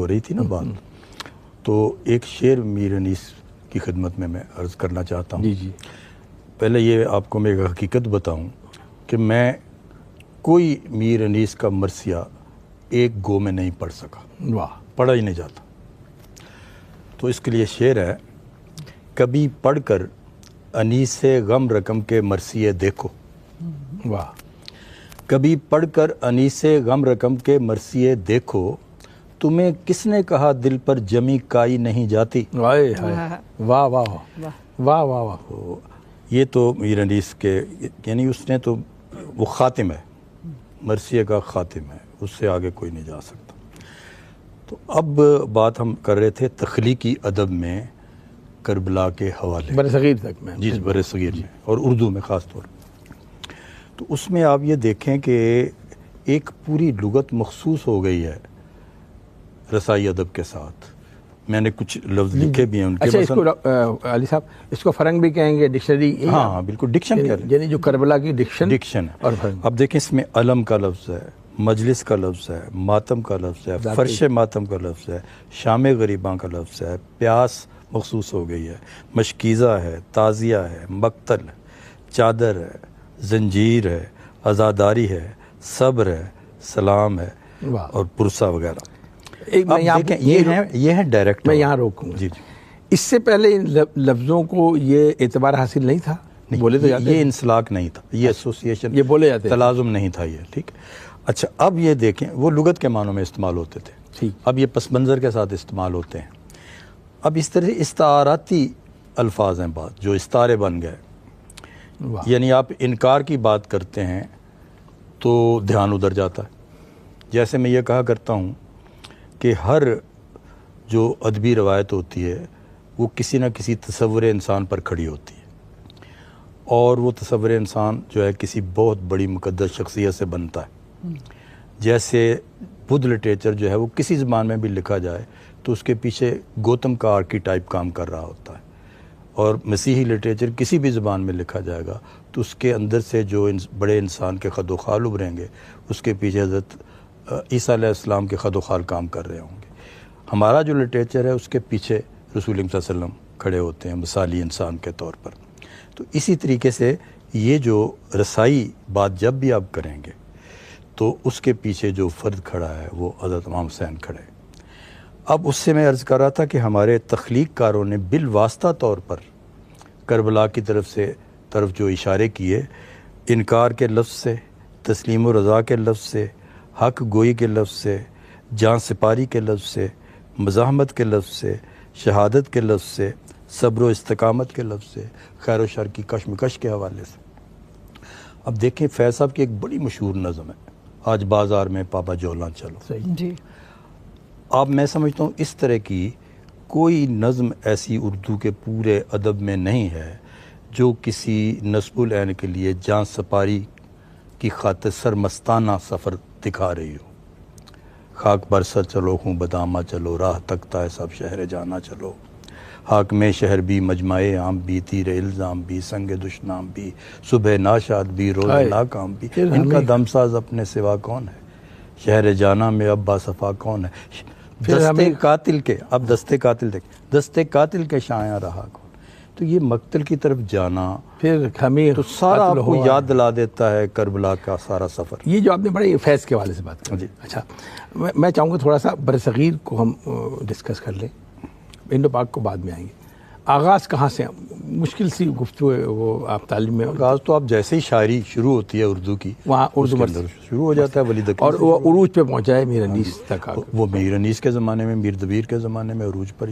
ہو رہی تھی نا بات، تو ایک شعر میر انیس کی خدمت میں عرض کرنا چاہتا ہوں. جی پہلے یہ آپ کو میں ایک حقیقت بتاؤں کہ میں کوئی میر انیس کا مرثیہ ایک گو میں نہیں پڑھ سکا. واہ. پڑھا ہی نہیں جاتا. تو اس کے لیے شعر ہے: کبھی پڑھ کر انیس غم رقم کے مرثیے دیکھو. واہ. کبھی پڑھ کر انیس غم رقم کے مرثیے دیکھو، تمہیں کس نے کہا دل پر جمی کائی نہیں جاتی. واہ واہ واہ واہ واہ واہ. تو یہ تو میر انیس کے، یعنی اس نے تو، وہ خاتم ہے، مرثیے کا خاتم ہے، اس سے آگے کوئی نہیں جا سکتا. تو اب بات ہم کر رہے تھے تخلیقی ادب میں کربلا کے حوالے، برصغیر تک میں. جی بر صغیر میں اور اردو میں خاص طور پر. تو اس میں آپ یہ دیکھیں کہ ایک پوری لغت مخصوص ہو گئی ہے رسائی ادب کے ساتھ. میں نے کچھ لفظ لکھے بھی ہیں ان کے. اچھا، اس کو علی صاحب اس کو فرنگ بھی کہیں گے، ڈکشنری. ہاں بالکل ڈکشن کہہ رہے ہیں، یعنی جو کربلا کی ڈکشن ہے. اب دیکھیں اس میں علم کا لفظ ہے، مجلس کا لفظ ہے، ماتم کا لفظ ہے، فرش ماتم کا لفظ ہے، شام غریباں کا لفظ ہے، پیاس مخصوص ہو گئی ہے، مشکیزہ ہے، تعزیہ ہے، مقتل ہے، چادر ہے، زنجیر ہے، عزاداری ہے، صبر ہے، سلام ہے اور پرسہ وغیرہ. یہ ہے ڈائریکٹ. میں یہاں روکوں. جی. اس سے پہلے ان لفظوں کو یہ اعتبار حاصل نہیں تھا، بولے تو جاتے، یہ انسلاک نہیں تھا، یہ ایسوسیشن، یہ بولے جاتے، تلازم نہیں تھا یہ. ٹھیک. اچھا اب یہ دیکھیں، وہ لغت کے معنوں میں استعمال ہوتے تھے، اب یہ پس منظر کے ساتھ استعمال ہوتے ہیں. اب اس طرح سے استعاراتی الفاظ ہیں بات، جو استعارے بن گئے. یعنی آپ انکار کی بات کرتے ہیں تو دھیان ادھر جاتا ہے. جیسے میں یہ کہا کرتا ہوں کہ ہر جو ادبی روایت ہوتی ہے وہ کسی نہ کسی تصور انسان پر کھڑی ہوتی ہے، اور وہ تصور انسان جو ہے کسی بہت بڑی مقدس شخصیت سے بنتا ہے. جیسے بدھ لٹریچر جو ہے وہ کسی زبان میں بھی لکھا جائے تو اس کے پیچھے گوتم کا آرکیٹائپ کام کر رہا ہوتا ہے، اور مسیحی لٹریچر کسی بھی زبان میں لکھا جائے گا تو اس کے اندر سے جو بڑے انسان کے خد و خال ابھریں گے اس کے پیچھے حضرت عیسیٰ علیہ السلام کے خد و خال کام کر رہے ہوں گے. ہمارا جو لٹریچر ہے اس کے پیچھے رسول اللہ صلی اللہ علیہ وسلم کھڑے ہوتے ہیں مثالی انسان کے طور پر. تو اسی طریقے سے یہ جو رسائی بات جب بھی آپ کریں گے تو اس کے پیچھے جو فرد کھڑا ہے وہ حضرت امام حسین کھڑے. اب اس سے میں عرض کر رہا تھا کہ ہمارے تخلیق کاروں نے بالواسطہ طور پر کربلا کی طرف جو اشارے کیے، انکار کے لفظ سے، تسلیم و رضا کے لفظ سے، حق گوئی کے لفظ سے، جان سپاری کے لفظ سے، مزاحمت کے لفظ سے، شہادت کے لفظ سے، صبر و استقامت کے لفظ سے، خیر و شر کی کشمکش کے حوالے سے. اب دیکھیں فیض صاحب کی ایک بڑی مشہور نظم ہے، آج بازار میں پابا جولاں چلو. جی. اب میں سمجھتا ہوں اس طرح کی کوئی نظم ایسی اردو کے پورے ادب میں نہیں ہے جو کسی نصب العین کے لیے جان سپاری کی خاطر سرمستانہ سفر دکھا رہی ہو. خاک برسر چلو ہوں بدامہ چلو، راہ تکتا ہے سب شہر جانا چلو، حاکم شہر بھی مجمع عام بھی، تیر الزام بھی، سنگ دشنام بھی، صبح ناشاد بھی، روز ناکام بھی، ان کا دمساز اپنے سوا کون ہے، شہر جانا میں اب باصفا کون ہے، دستے قاتل کے، اب دستے قاتل دیکھ، دستے قاتل کے شایاں رہا کون. تو یہ مقتل کی طرف جانا پھر ہمیں تو سارا آپ کو یاد دلا دیتا ہے کربلا کا سارا سفر. یہ جو آپ نے بڑے فیض کے حوالے سے بات کی. جی. اچھا، میں چاہوں گا تھوڑا سا برصغیر کو ہم ڈسکس کر لیں، انڈو پاک کو بعد میں آئیں گے. آغاز کہاں سے؟ مشکل سی گفتگو ہے وہ. آپ تعلیم میں آغاز تو آپ جیسے ہی شاعری شروع ہوتی ہے اردو کی، وہاں اردو کے اندر شروع ہو جاتا ہے ولید اکرم، اور وہ عروج پہ پہنچا ہے میر انیس تک. وہ میر انیس کے زمانے میں، میر دبیر کے زمانے میں عروج پر.